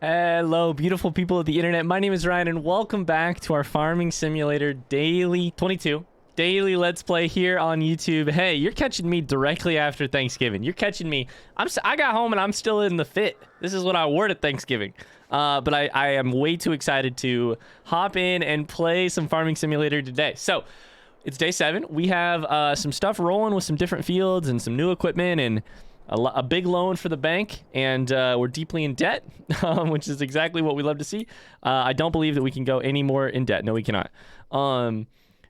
Hello, beautiful people of the internet. My name is Ryan, and welcome back to our Farming Simulator Daily 22 Daily Let's Play here on YouTube. Hey, you're catching me directly after Thanksgiving. You're catching me. I got home and I'm still in the fit. This is what I wore to Thanksgiving. But I am way too excited to hop in and play some Farming Simulator today. So it's day 7. We have some stuff rolling with some different fields and some new equipment and a big loan for the bank, and we're deeply in debt, which is exactly what we love to see. I don't believe that we can go any more in debt. No, we cannot. And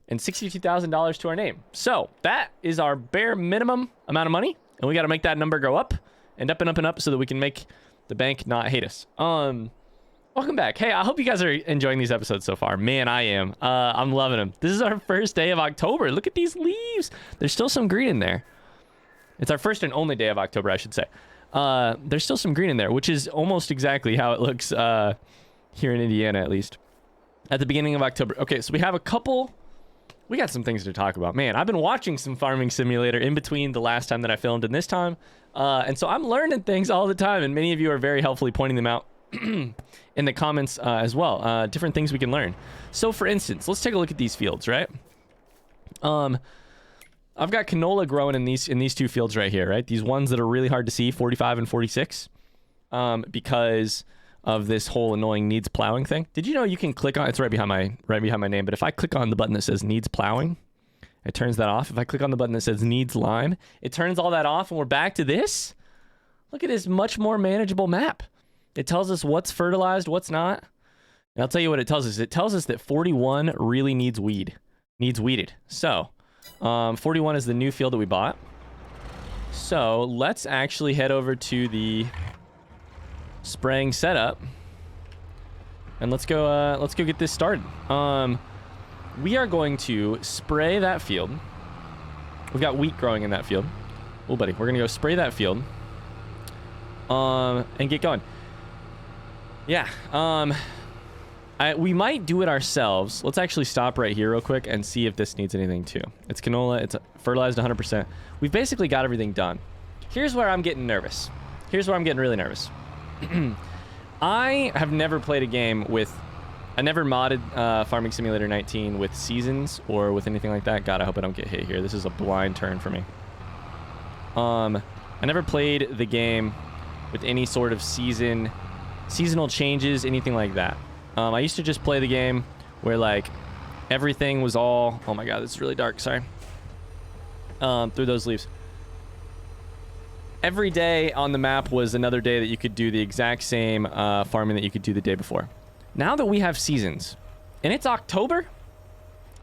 $62,000 to our name. So that is our bare minimum amount of money, and we got to make that number go up and up and up and up so that we can make the bank not hate us. Welcome back. Hey, I hope you guys are enjoying these episodes so far. Man, I am. I'm loving them. This is our first day of October. Look at these leaves. There's still some green in there. It's our first and only day of October, I should say. There's still some green in there, which is almost exactly how it looks here in Indiana, at least. At the beginning of October. Okay, so we have a couple... We got some things to talk about. Man, I've been watching some Farming Simulator in between the last time that I filmed and this time. And so I'm learning things all the time, and many of you are very helpfully pointing them out in the comments as well. Different things we can learn. So, for instance, let's take a look at these fields, right? I've got canola growing in these two fields right here, right? These ones that are really hard to see, 45 and 46, because of this whole annoying needs plowing thing. Did you know you can click on, it's right behind my name, but if I click on the button that says needs plowing, it turns that off. If I click on the button that says needs lime, it turns all that off, and we're back to this. Look at this much more manageable map. It tells us what's fertilized, what's not. And I'll tell you what it tells us. It tells us that 41 really needs weeded. So 41 is the new field that we bought. So let's actually head over to the spraying setup, and let's go get this started. We are going to spray that field. We've got wheat growing in that field. Oh, buddy, we're gonna go spray that field, and get going. Yeah. We might do it ourselves. Let's actually stop right here real quick and see if this needs anything too. It's canola. It's fertilized 100%. We've basically got everything done. Here's where I'm getting nervous. Here's where I'm getting really nervous. I have never played a game with... I never modded Farming Simulator 19 with seasons or with anything like that. God, I hope I don't get hit here. This is a blind turn for me. I never played the game with any sort of seasonal changes, anything like that. I used to just play the game where, like, everything was all... Oh my god, this is really dark, sorry. Through those leaves. Every day on the map was another day that you could do the exact same farming that you could do the day before. Now that we have seasons, and it's October,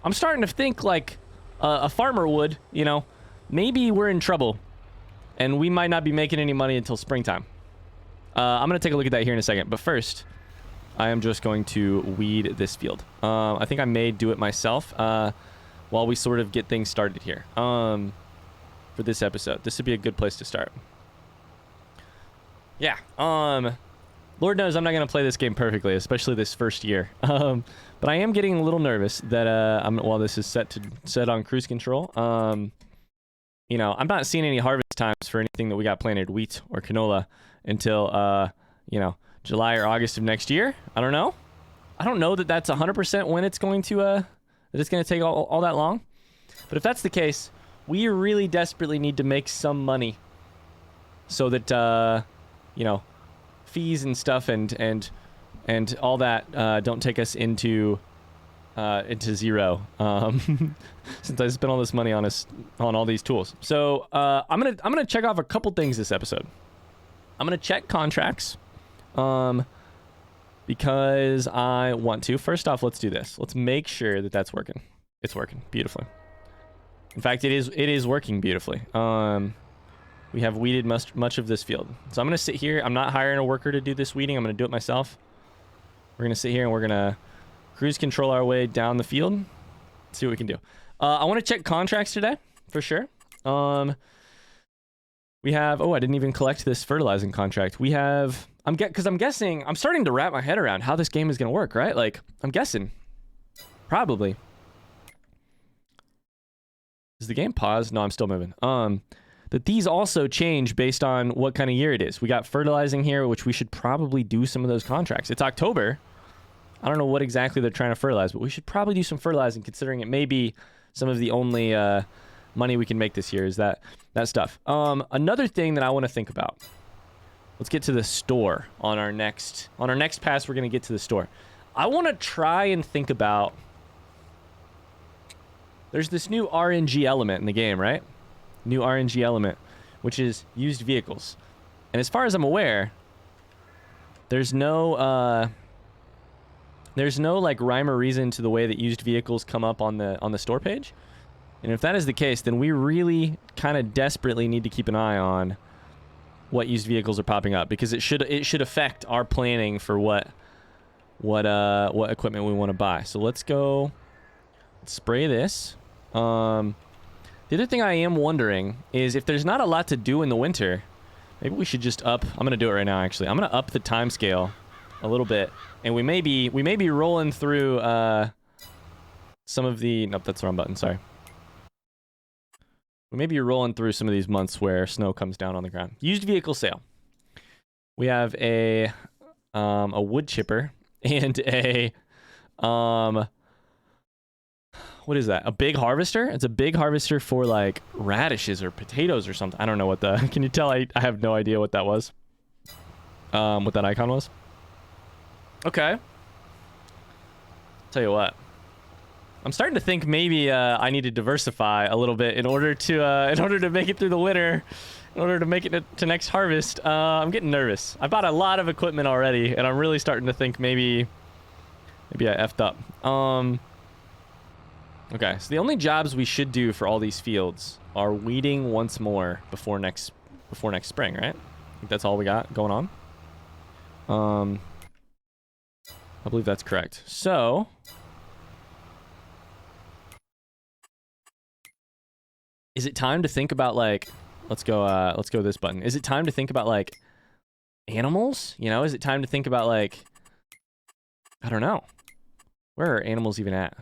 I'm starting to think like a farmer would, you know, maybe we're in trouble, and we might not be making any money until springtime. I'm going to take a look at that here in a second, but first... I am just going to weed this field. I think I may do it myself while we sort of get things started here for this episode. This would be a good place to start. Yeah. Lord knows I'm not going to play this game perfectly, especially this first year. But I am getting a little nervous that while this is set on cruise control. You know, I'm not seeing any harvest times for anything that we got planted, wheat or canola, until you know, July or August of next year. I don't know. I don't know that that's 100% when it's going to that it's going to take all that long. But if that's the case, we really desperately need to make some money so that you know, fees and stuff and all that don't take us into zero. Since I spent all this money on all these tools. So I'm gonna check off a couple things this episode. I'm gonna check contracts. Because I want to. First off, let's do this. Let's make sure that that's working. It's working beautifully. In fact, it is working beautifully. We have weeded much of this field. So I'm going to sit here. I'm not hiring a worker to do this weeding. I'm going to do it myself. We're going to sit here and we're going to cruise control our way down the field. See what we can do. I want to check contracts today, for sure. We have... Oh, I didn't even collect this fertilizing contract. We have... Because I'm guessing... I'm starting to wrap my head around how this game is going to work, right? Like, I'm guessing. Probably. Is the game paused? No, I'm still moving. that these also change based on what kind of year it is. We got fertilizing here, which we should probably do some of those contracts. It's October. I don't know what exactly they're trying to fertilize, but we should probably do some fertilizing, considering it may be some of the only money we can make this year is that stuff. Another thing that I want to think about. Let's get to the store on our next pass. We're going to get to the store. I want to try and think about, there's this new RNG element in the game, right? New RNG element, which is used vehicles. And as far as I'm aware, there's no like rhyme or reason to the way that used vehicles come up on the store page. And if that is the case, then we really kind of desperately need to keep an eye on what used vehicles are popping up, because it should affect our planning for what equipment we want to buy. So let's go spray this. The other thing I am wondering is if there's not a lot to do in the winter, maybe we should just up. I'm gonna do it right now. Actually, I'm gonna up the time scale a little bit, and we may be rolling through some of the. Nope, that's the wrong button. Sorry. We may be rolling through some of these months where snow comes down on the ground. Used vehicle sale. We have a wood chipper and a what is that? A big harvester? It's a big harvester for like radishes or potatoes or something. I don't know what the. Can you tell? I have no idea what that was. What that icon was. Okay. Tell you what. I'm starting to think maybe I need to diversify a little bit in order to make it through the winter, in order to make it to next harvest. I'm getting nervous. I bought a lot of equipment already, and I'm really starting to think maybe I effed up. Okay, so the only jobs we should do for all these fields are weeding once more before next spring, right? I think that's all we got going on. I believe that's correct. So. Is it time to think about, like, let's go this button. Is it time to think about, like, animals? You know, is it time to think about, like, I don't know. Where are animals even at?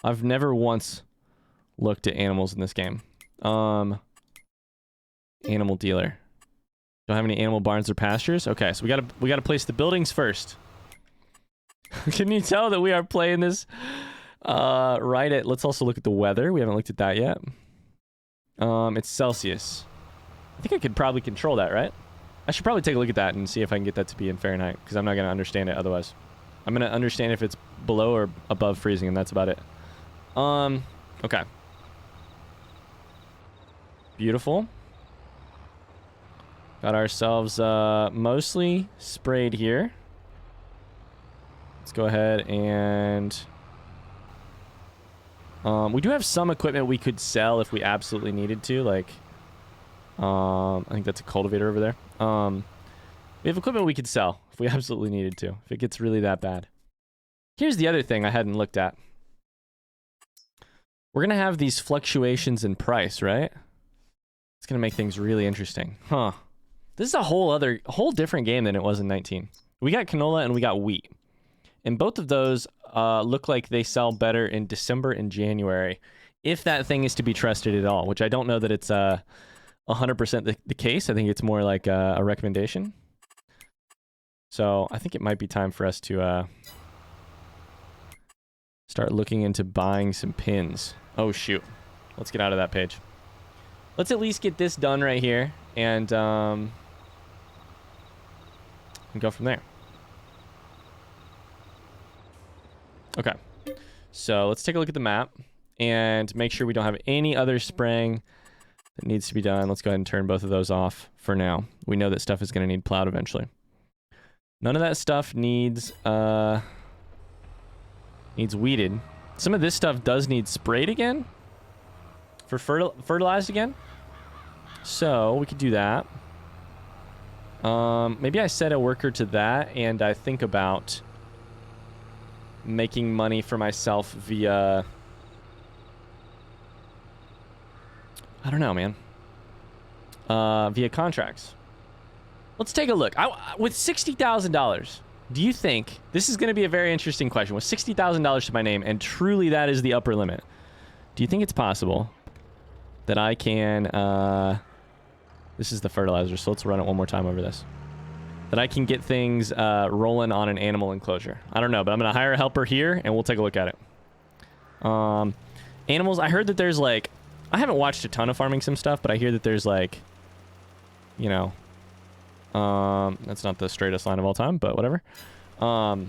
I've never once looked at animals in this game. Animal dealer. Don't have any animal barns or pastures? Okay, so we gotta place the buildings first. Can you tell that we are playing this right at, let's also look at the weather. We haven't looked at that yet. It's Celsius. I think I could probably control that, right? I should probably take a look at that and see if I can get that to be in Fahrenheit, because I'm not going to understand it otherwise. I'm going to understand if it's below or above freezing, and that's about it. Okay. Beautiful. Got ourselves mostly sprayed here. Let's go ahead and... we do have some equipment we could sell if we absolutely needed to, like, I think that's a cultivator over there. We have equipment we could sell if we absolutely needed to, if it gets really that bad. Here's the other thing I hadn't looked at. We're going to have these fluctuations in price, right? It's going to make things really interesting. Huh. This is a whole different game than it was in 19. We got canola and we got wheat. And both of those look like they sell better in December and January, if that thing is to be trusted at all, which I don't know that it's 100% the case. I think it's more like a recommendation. So I think it might be time for us to start looking into buying some pins. Oh, shoot. Let's get out of that page. Let's at least get this done right here and go from there. Okay, so let's take a look at the map and make sure we don't have any other spraying that needs to be done. Let's go ahead and turn both of those off for now. We know that stuff is going to need plowed eventually. None of that stuff needs weeded. Some of this stuff does need sprayed again for fertilized again. So we could do that. Maybe I set a worker to that and I think about making money for myself via, I don't know, man, via contracts. Let's take a look. With $60,000, do you think, this is going to be a very interesting question, with $60,000 to my name, and truly that is the upper limit, do you think it's possible that I can, this is the fertilizer, so let's run it one more time over this. That I can get things rolling on an animal enclosure. I don't know, but I'm going to hire a helper here, and we'll take a look at it. Animals, I heard that there's, like... I haven't watched a ton of Farming Sim stuff, but I hear that there's, like... You know... that's not the straightest line of all time, but whatever. I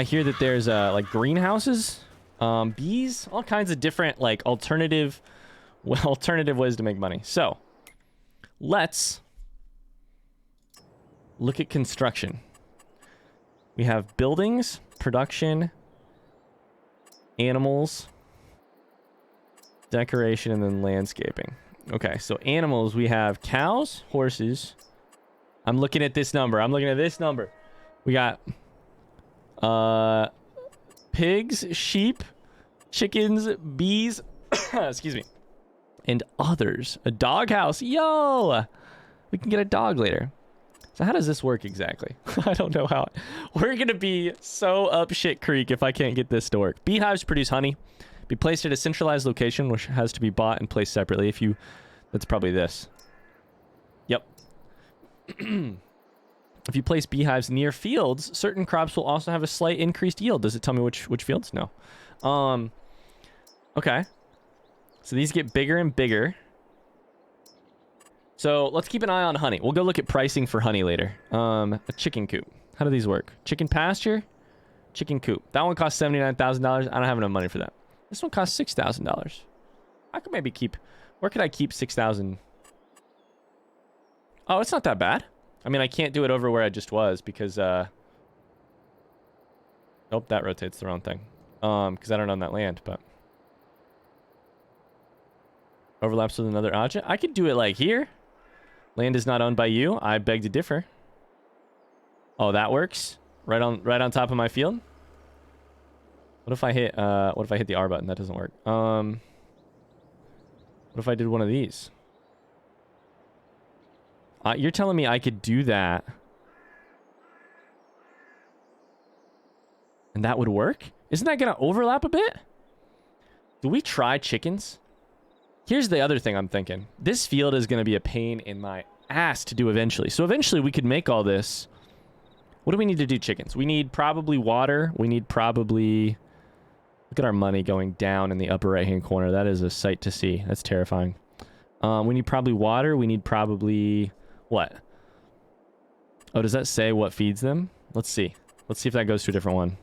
hear that there's, like, greenhouses, bees, all kinds of different, like, alternative ways to make money. So, let's... look at construction. We have buildings, production, animals, decoration, and then landscaping. Okay, so animals, we have cows, horses. I'm looking at this number. We got pigs, sheep, chickens, bees, excuse me, and others. A dog house. Yo! We can get a dog later. So how does this work exactly? I don't know how. We're going to be so up shit creek if I can't get this to work. Beehives produce honey. Be placed at a centralized location, which has to be bought and placed separately. If you... That's probably this. Yep. If you place beehives near fields, certain crops will also have a slight increased yield. Does it tell me which fields? No. Okay. So these get bigger and bigger. So let's keep an eye on honey. We'll go look at pricing for honey later. A chicken coop. How do these work? Chicken pasture, chicken coop. That one costs $79,000. I don't have enough money for that. This one costs $6,000. I could maybe keep... Where could I keep 6,000? Oh, it's not that bad. I mean, I can't do it over where I just was because... Nope, that rotates the wrong thing. Because I don't own that land, but... Overlaps with another object. I could do it like here. Land is not owned by you. I beg to differ. Oh, that works. Right on top of my field. What if I hit the R button? That doesn't work. What if I did one of these? You're telling me I could do that. And that would work? Isn't that going to overlap a bit? Do we try chickens? Here's the other thing I'm thinking. This field is going to be a pain in my ass to do eventually. So eventually we could make all this. What do we need to do chickens? We need probably water. We need probably... Look at our money going down in the upper right-hand corner. That is a sight to see. That's terrifying. We need probably water. We need probably... What? Oh, does that say what feeds them? Let's see. Let's see if that goes to a different one.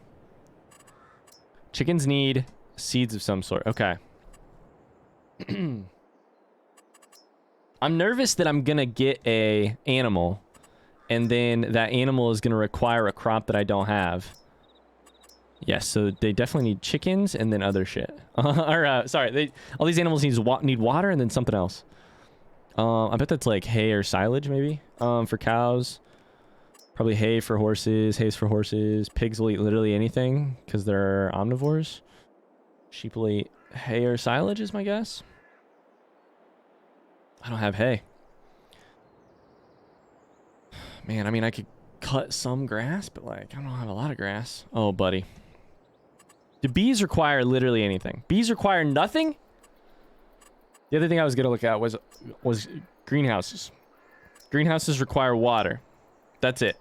Chickens need seeds of some sort. Okay. I'm nervous that I'm gonna get a animal and then that animal is gonna require a crop that I don't have. Yes, so they definitely need chickens and then other shit. Sorry, all these animals need water and then something else. I bet that's like hay or silage maybe. For cows, probably hay for horses. Pigs will eat literally anything because they're omnivores. Sheep will eat hay or silage is my guess. I don't have hay. Man, I mean, I could cut some grass, but like, I don't have a lot of grass. Oh, buddy. Do bees require literally anything? Bees require nothing? The other thing I was going to look at was greenhouses. Greenhouses require water. That's it.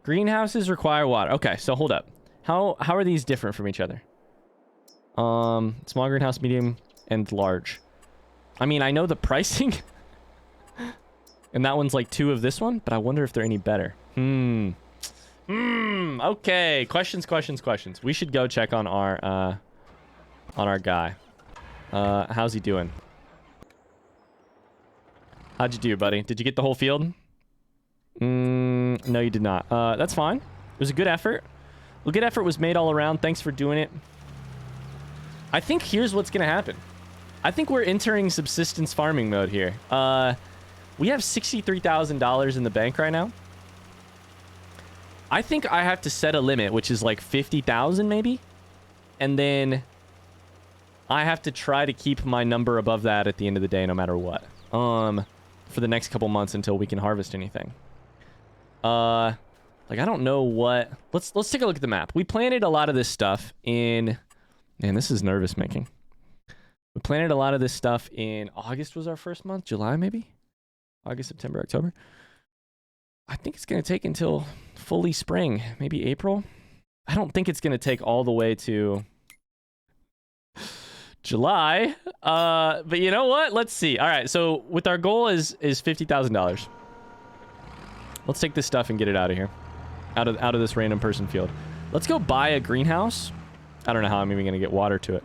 Greenhouses require water. Okay, so hold up. How are these different from each other? Small greenhouse, medium, and large. I mean, I know the pricing. And that one's like 2 of this one, but I wonder if they're any better. Okay. Questions. We should go check on our guy. How's he doing? How'd you do, buddy? Did you get the whole field? No, you did not. That's fine. It was a good effort. A good effort was made all around. Thanks for doing it. I think here's what's going to happen. I think we're entering subsistence farming mode here. We have $63,000 in the bank right now. I think I have to set a limit, which is like 50,000 maybe. And then I have to try to keep my number above that at the end of the day, no matter what. For the next couple months until we can harvest anything. Like, I don't know what... Let's take a look at the map. We planted a lot of this stuff in... Man, this is nervous making. We planted a lot of this stuff in August was our first month. July, maybe? August, September, October. I think it's going to take until fully spring. Maybe April. I don't think it's going to take all the way to... July. But you know what? Let's see. All right, so with our goal is $50,000. Let's take this stuff and get it out of here. Out of this random person field. Let's go buy a greenhouse. I don't know how I'm even gonna get water to it.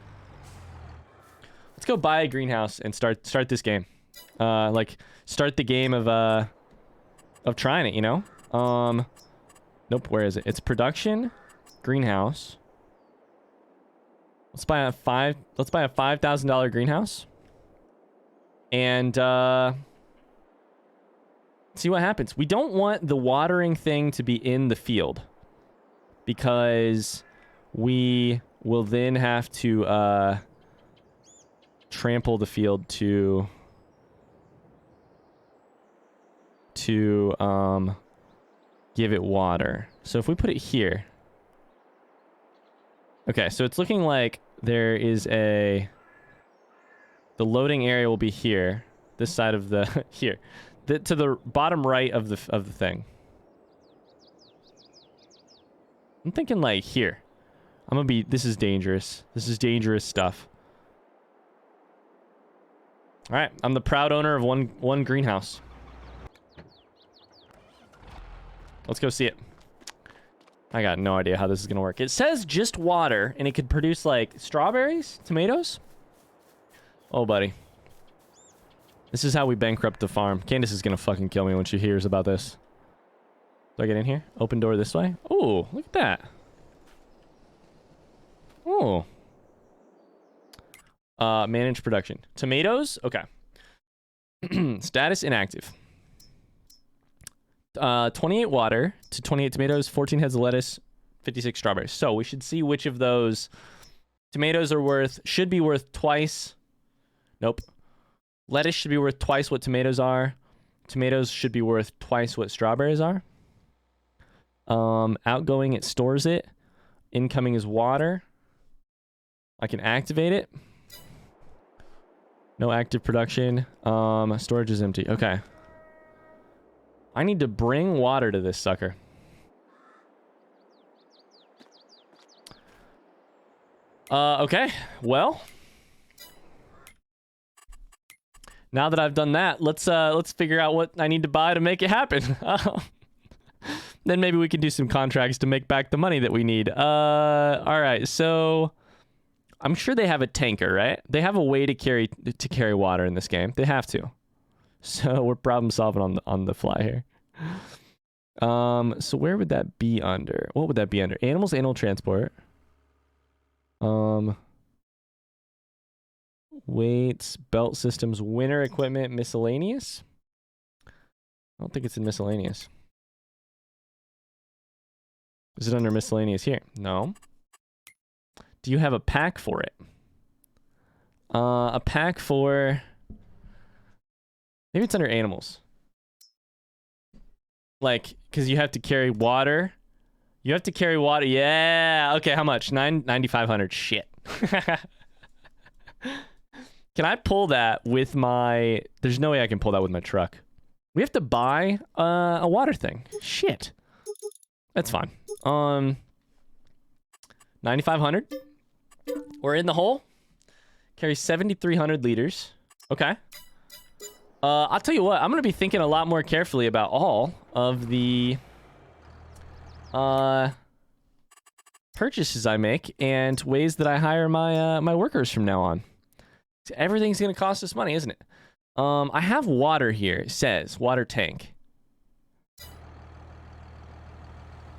Let's go buy a greenhouse and start this game. Like start the game of trying it, you know? Nope, where is it? It's production, greenhouse. Let's buy a $5,000 greenhouse. And see what happens. We don't want the watering thing to be in the field because we will then have to trample the field to give it water. So if we put it here. Okay, so it's looking like there is the loading area will be here. This side of the here. To the bottom right of the thing. I'm thinking like here. This is dangerous. This is dangerous stuff. All right, I'm the proud owner of one greenhouse. Let's go see it. I got no idea how this is gonna work. It says just water, and it could produce like strawberries, tomatoes. Oh, buddy. This is how we bankrupt the farm. Candace is gonna fucking kill me when she hears about this. Do I get in here? Open door this way? Oh, look at that. Oh. Manage production. Tomatoes? Okay. Status inactive. 28 water to 28 tomatoes, 14 heads of lettuce, 56 strawberries. So we should see which of those tomatoes should be worth twice. Nope. Lettuce should be worth twice what tomatoes are. Tomatoes should be worth twice what strawberries are. Outgoing, it stores it. Incoming is water. I can activate it. No active production. Storage is empty. Okay. I need to bring water to this sucker. Okay. Well, now that I've done that, let's figure out what I need to buy to make it happen. Then maybe we can do some contracts to make back the money that we need. All right. So I'm sure they have a tanker, right? They have a way to carry water in this game. They have to. So we're problem solving on the fly here. So where would that be under? What would that be under? Animals, animal transport. Weights, belt systems, winter equipment, miscellaneous. I don't think it's in miscellaneous. Is it under miscellaneous here? No. Do you have a pack for it? A pack for... Maybe it's under animals. Like, because you have to carry water. You have to carry water. Yeah. Okay, how much? 9,500. Shit. Can I pull that with my... There's no way I can pull that with my truck. We have to buy a water thing. Shit. That's fine. 9,500. We're in the hole. Carry 7,300 liters. Okay. I'll tell you what. I'm going to be thinking a lot more carefully about all of the purchases I make and ways that I hire my workers from now on. Everything's going to cost us money, isn't it? I have water here. It says water tank.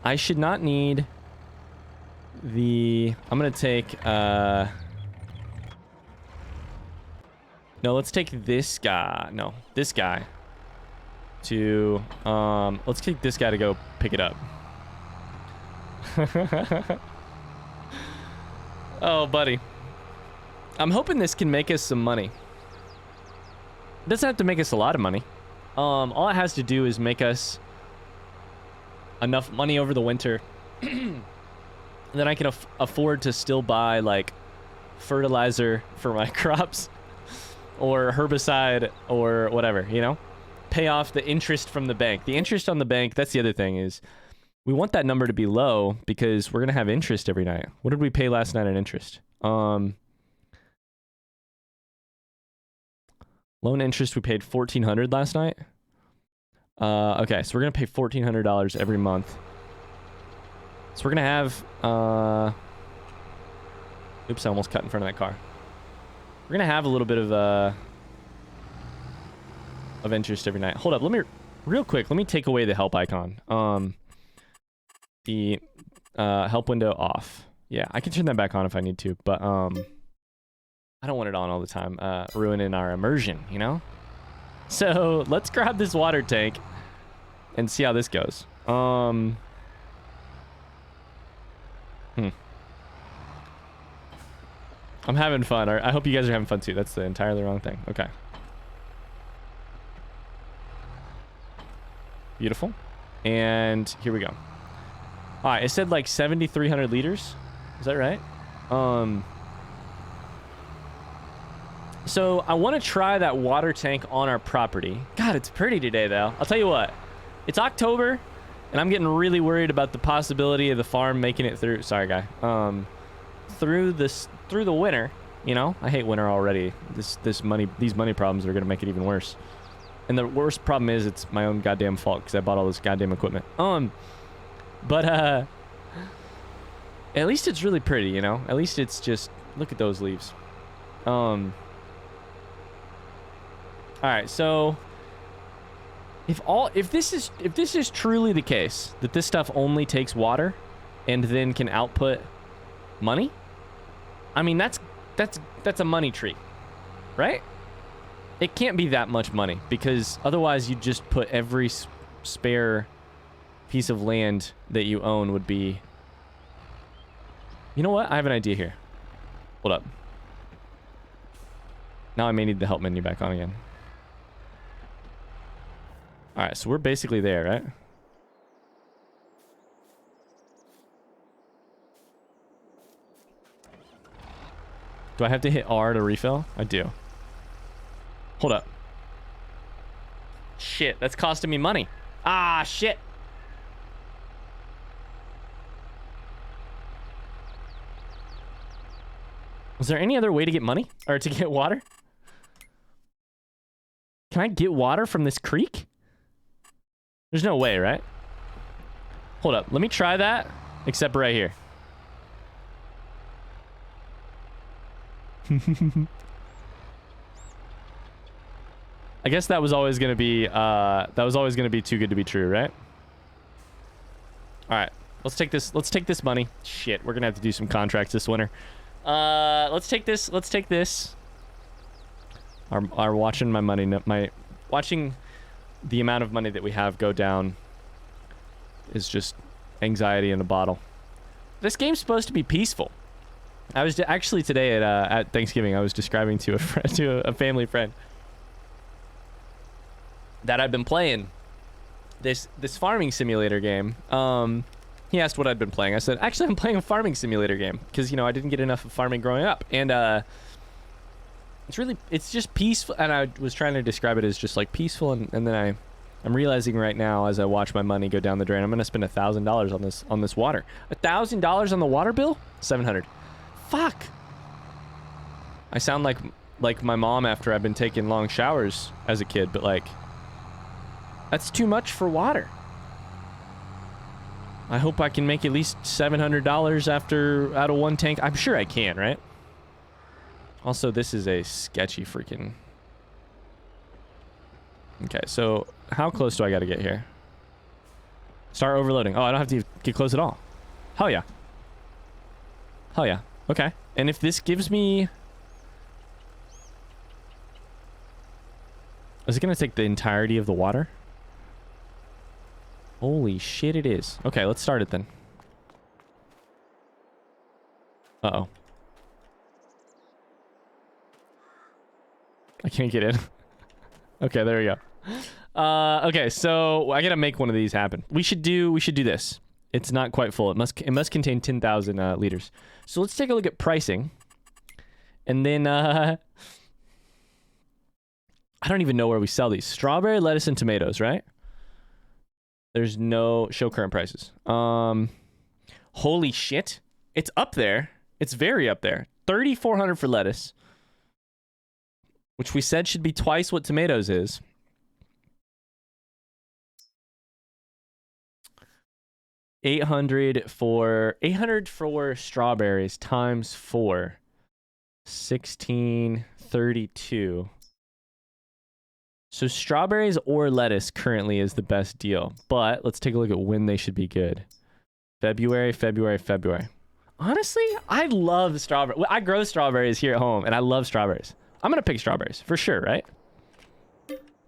I should not need the... I'm going to take... No, let's take this guy. No, this guy. To... let's take this guy to go pick it up. Oh, buddy. I'm hoping this can make us some money. It doesn't have to make us a lot of money. All it has to do is make us enough money over the winter, then I can afford to still buy like fertilizer for my crops or herbicide or whatever, you know? Pay off the interest from the bank. The interest on the bank, that's the other thing, is we want that number to be low because we're going to have interest every night. What did we pay last night in interest? Loan interest, we paid $1,400 last night. Okay, so we're going to pay $1,400 every month. So we're going to have, oops, I almost cut in front of that car. We're going to have a little bit of interest every night. Hold up, let me, real quick, let me take away the help icon. The help window off. Yeah, I can turn that back on if I need to, but I don't want it on all the time, ruining our immersion, you know? So let's grab this water tank and see how this goes. I'm having fun. I hope you guys are having fun too. That's the entirely wrong thing. Okay. Beautiful. And here we go. All right, it said like 7,300 liters. Is that right? So I want to try that water tank on our property. God, it's pretty today though. I'll tell you what. It's October, and I'm getting really worried about the possibility of the farm making it through. Sorry, guy. Through the winter. You know, I hate winter already. These money problems are gonna make it even worse. And the worst problem is it's my own goddamn fault because I bought all this goddamn equipment. But at least it's really pretty, you know? At least it's just, look at those leaves. Alright, so if this is truly the case, that this stuff only takes water and then can output money, I mean that's a money tree, right? It can't be that much money because otherwise you'd just put every spare piece of land that you own would be... You know what? I have an idea here. Hold up. Now I may need the help menu back on again. Alright, so we're basically there, right? Do I have to hit R to refill? I do. Hold up. Shit, that's costing me money. Ah, shit. Was there any other way to get money? Or to get water? Can I get water from this creek? There's no way, right? Hold up. Let me try that. Except right here. I guess that was always gonna be too good to be true, right? Alright. Let's take this money. Shit, we're gonna have to do some contracts this winter. Let's take this. Our watching my money, watching the amount of money that we have go down is just anxiety in a bottle. This game's supposed to be peaceful. I was actually today at Thanksgiving, I was describing to a family friend that I've been playing this farming simulator game. He asked what I'd been playing. I said, actually, I'm playing a farming simulator game because, you know, I didn't get enough of farming growing up. And it's just peaceful. And I was trying to describe it as just like peaceful. And then I'm realizing right now as I watch my money go down the drain, I'm going to spend $1,000 on this water. $1,000 on the water bill? $700. Fuck. I sound like my mom after I've been taking long showers as a kid, but like, that's too much for water. I hope I can make at least $700 out of one tank. I'm sure I can, right? Also, this is a sketchy freaking... Okay, so how close do I got to get here? Start overloading. Oh, I don't have to get close at all. Hell yeah. Hell yeah. Okay. And if this gives me... Is it going to take the entirety of the water? Holy shit, it is. Okay, let's start it then. Uh-oh. I can't get in. Okay, there we go. Okay, so I gotta make one of these happen. We should do this. It's not quite full. It must contain 10,000 liters. So let's take a look at pricing. And then I don't even know where we sell these. Strawberry, lettuce, and tomatoes, right? There's no show current prices. Holy shit. It's up there. It's very up there. 3,400 for lettuce, which we said should be twice what tomatoes is. $800 for strawberries times 4. 1632. So strawberries or lettuce currently is the best deal. But let's take a look at when they should be good. February. Honestly, I love strawberries. I grow strawberries here at home, and I love strawberries. I'm going to pick strawberries for sure, right?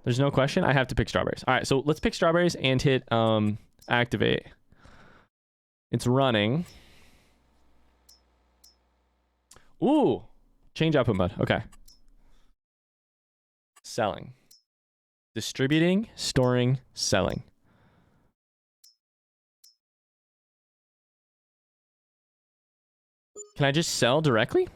There's no question. I have to pick strawberries. All right, so let's pick strawberries and hit activate. It's running. Ooh. Change output mode. Okay. Selling. Distributing, storing, selling. Can I just sell directly?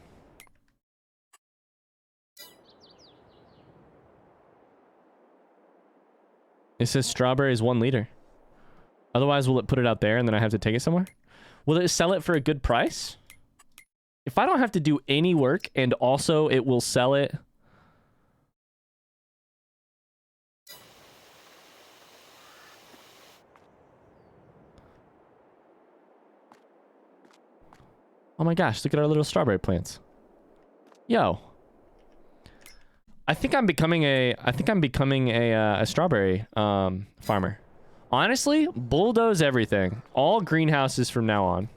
It says strawberry is 1 liter. Otherwise, will it put it out there and then I have to take it somewhere? Will it sell it for a good price? If I don't have to do any work and also it will sell it... Oh my gosh, look at our little strawberry plants. Yo. I think I'm becoming a strawberry farmer. Honestly, bulldoze everything. All greenhouses from now on.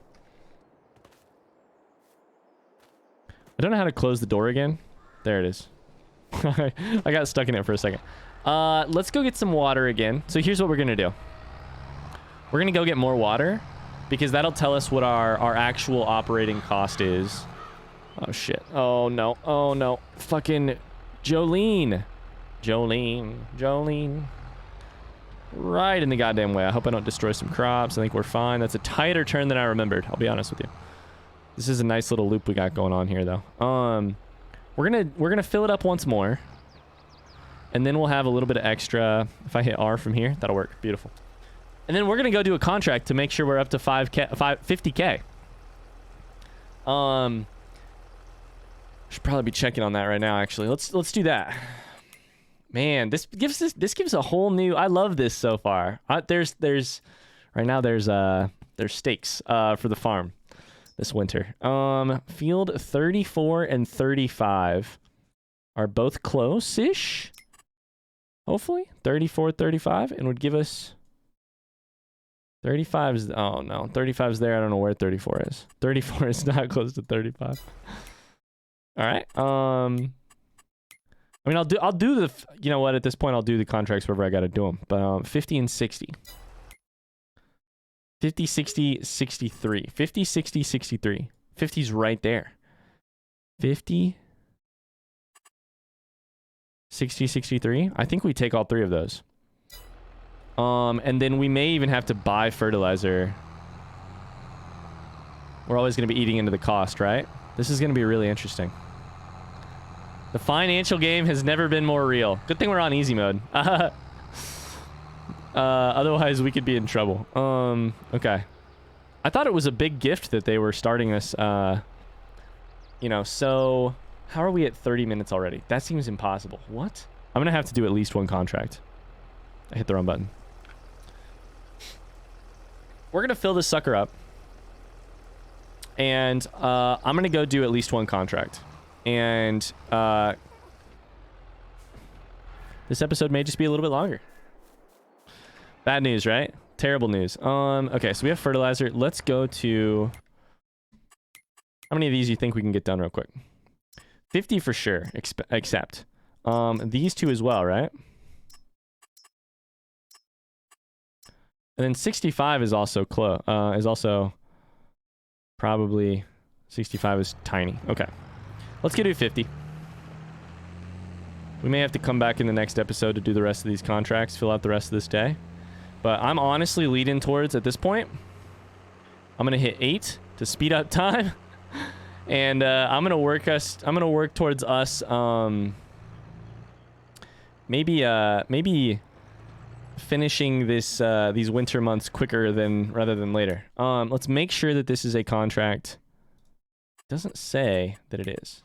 I don't know how to close the door again. There it is. I got stuck in it for a second. Let's go get some water again. So here's what we're gonna do. We're gonna go get more water because that'll tell us what our actual operating cost is. Oh shit. Oh no. Oh no. Fucking Jolene. Right in the goddamn way. I hope I don't destroy some crops. I think we're fine. That's a tighter turn than I remembered. I'll be honest with you. This is a nice little loop we got going on here, though. We're gonna fill it up once more, and then we'll have a little bit of extra. If I hit R from here, that'll work. Beautiful. And then we're gonna go do a contract to make sure we're up to 50K. Should probably be checking on that right now. Actually, let's do that. Man, this gives a whole new. I love this so far. There's right now there's stakes for the farm this winter. Field 34 and 35 are both close-ish. Hopefully 34, 35, and would give us 35's. Oh no, 35's there. I don't know where 34 is. 34 is not close to 35. All right. I mean, I'll do the, you know what, at this point, I'll do the contracts wherever I got to do them. But 50 and 60. 50, 60, 63. 50, 60, 63. 50's right there. 50, 60, 63. I think we take all three of those. And then we may even have to buy fertilizer. We're always going to be eating into the cost, right? This is going to be really interesting. The financial game has never been more real. Good thing we're on easy mode. Otherwise, we could be in trouble. Okay. I thought it was a big gift that they were starting this, you know, so... How are we at 30 minutes already? That seems impossible. What? I'm going to have to do at least one contract. I hit the wrong button. We're going to fill this sucker up. And I'm going to go do at least one contract. And this episode may just be a little bit longer. Bad news, right? Terrible news. Okay, so we have fertilizer. Let's go to... How many of these do you think we can get done real quick? 50 for sure, except. These two as well, right? And then 65 is also close. Is also probably 65 is tiny. Okay, let's go do 50. We may have to come back in the next episode to do the rest of these contracts, fill out the rest of this day. But I'm honestly leading towards, at this point, I'm gonna hit 8 to speed up time. And I'm gonna work towards us maybe finishing this these winter months quicker rather than later. Let's make sure that this is a contract. It doesn't say that it is.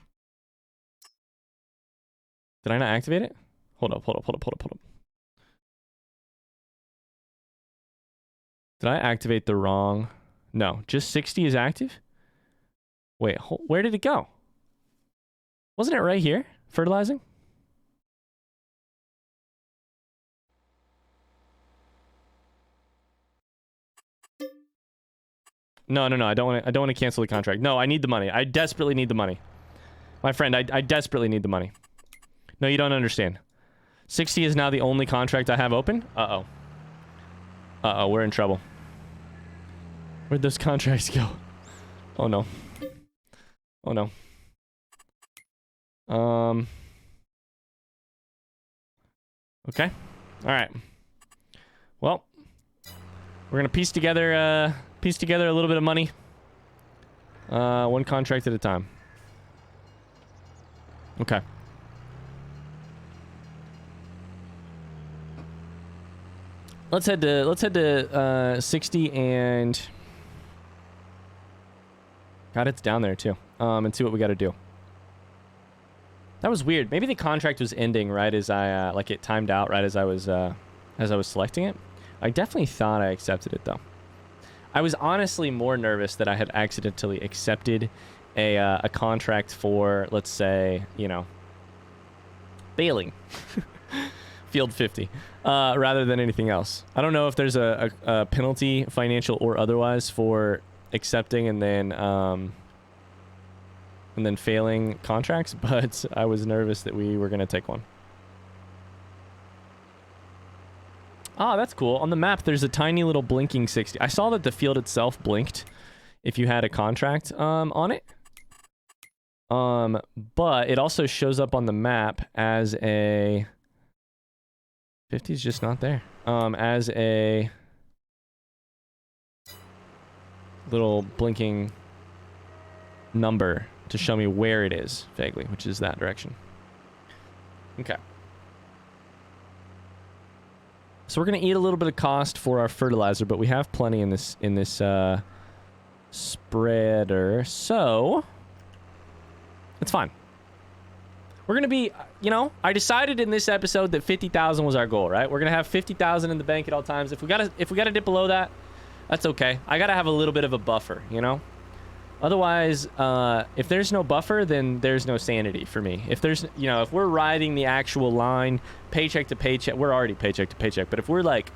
Did I not activate it? Hold up. Did I activate the wrong? No, just 60 is active? Wait, where did it go? Wasn't it right here? Fertilizing? No, I don't want to cancel the contract. No, I need the money. I desperately need the money. My friend, I desperately need the money. No, you don't understand. 60 is now the only contract I have open? Uh-oh. Uh-oh, we're in trouble. Where'd those contracts go? Oh no. Oh no. Okay. Alright. Well, we're gonna piece together a little bit of money. One contract at a time. Okay. Let's head to 60 and God, it's down there too. And see what we got to do. That was weird. Maybe the contract was ending right as I like it timed out right as I was selecting it. I definitely thought I accepted it though. I was honestly more nervous that I had accidentally accepted a contract for, let's say, you know, bailing. Field 50, rather than anything else. I don't know if there's a penalty, financial or otherwise, for accepting and then failing contracts, but I was nervous that we were gonna take one. Ah, that's cool. On the map, there's a tiny little blinking 60. I saw that the field itself blinked if you had a contract on it. But it also shows up on the map as a 50 is just not there. As a little blinking number to show me where it is vaguely, which is that direction. Okay. So we're gonna eat a little bit of cost for our fertilizer, but we have plenty in this spreader, so it's fine. We're gonna be, you know, I decided in this episode that 50,000 was our goal, right? We're gonna have 50,000 in the bank at all times. If we gotta dip below that, that's okay. I gotta have a little bit of a buffer, you know. Otherwise, if there's no buffer, then there's no sanity for me. If there's, you know, if we're riding the actual line, paycheck to paycheck, we're already paycheck to paycheck. But if we're like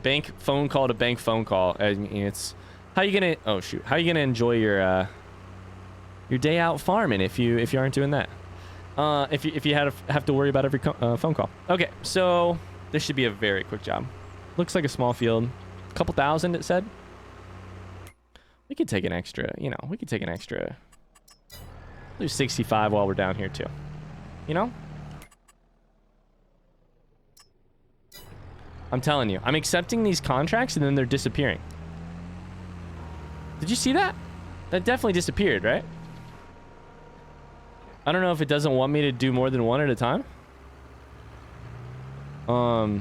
bank phone call to bank phone call, and it's how you gonna? Oh shoot, how you gonna enjoy your day out farming if you aren't doing that? If you have to worry about every phone call. Okay, so this should be a very quick job. Looks like a small field, a couple thousand. It said. We could take an extra, you know, do 65 while we're down here too. You know? I'm telling you, I'm accepting these contracts and then they're disappearing. Did you see that? That definitely disappeared, right? I don't know if it doesn't want me to do more than one at a time. Or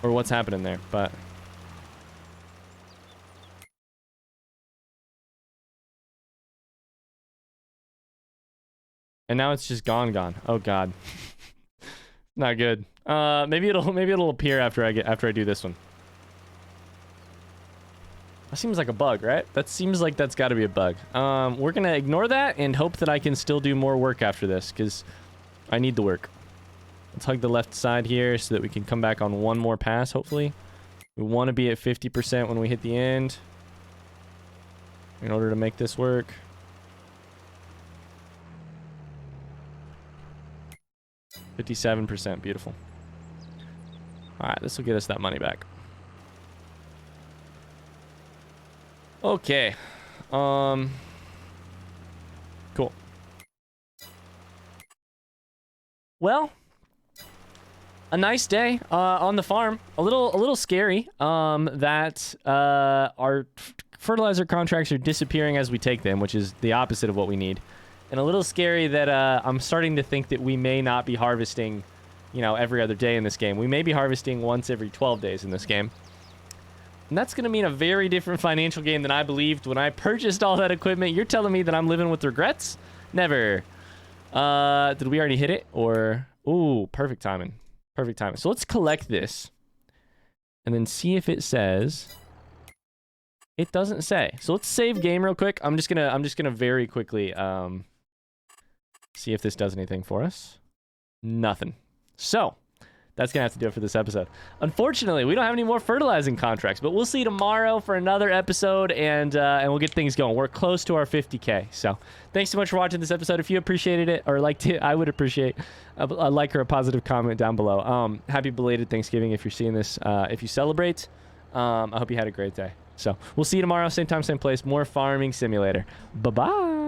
what's happening there, but... And now it's just gone. Oh god. Not good. Maybe it'll appear after I do this one. That seems like a bug, right? That seems like that's got to be a bug. We're gonna ignore that and hope that I can still do more work after this, because I need the work. Let's hug the left side here so that we can come back on one more pass, hopefully. We want to be at 50% when we hit the end in order to make this work. %, beautiful. Alright, this will get us that money back. Okay. Cool. well, a nice day on the farm. A little scary that our fertilizer contracts are disappearing as we take them, which is the opposite of what we need. And a little scary that I'm starting to think that we may not be harvesting, you know, every other day in this game. We may be harvesting once every 12 days in this game. And that's going to mean a very different financial game than I believed when I purchased all that equipment. You're telling me that I'm living with regrets? Never. Did we already hit it? Or... Ooh, perfect timing. Perfect timing. So let's collect this. And then see if it says... It doesn't say. So let's save game real quick. I'm just gonna very quickly see if this does anything for us. Nothing. So that's gonna have to do it for this episode. Unfortunately, we don't have any more fertilizing contracts, but we'll see you tomorrow for another episode, and we'll get things going. We're close to our 50K. So thanks so much for watching this episode. If you appreciated it or liked it, I would appreciate a like or a positive comment down below. Happy belated Thanksgiving if you're seeing this. If you celebrate, I hope you had a great day. So we'll see you tomorrow, same time, same place. More Farming Simulator. Bye-bye.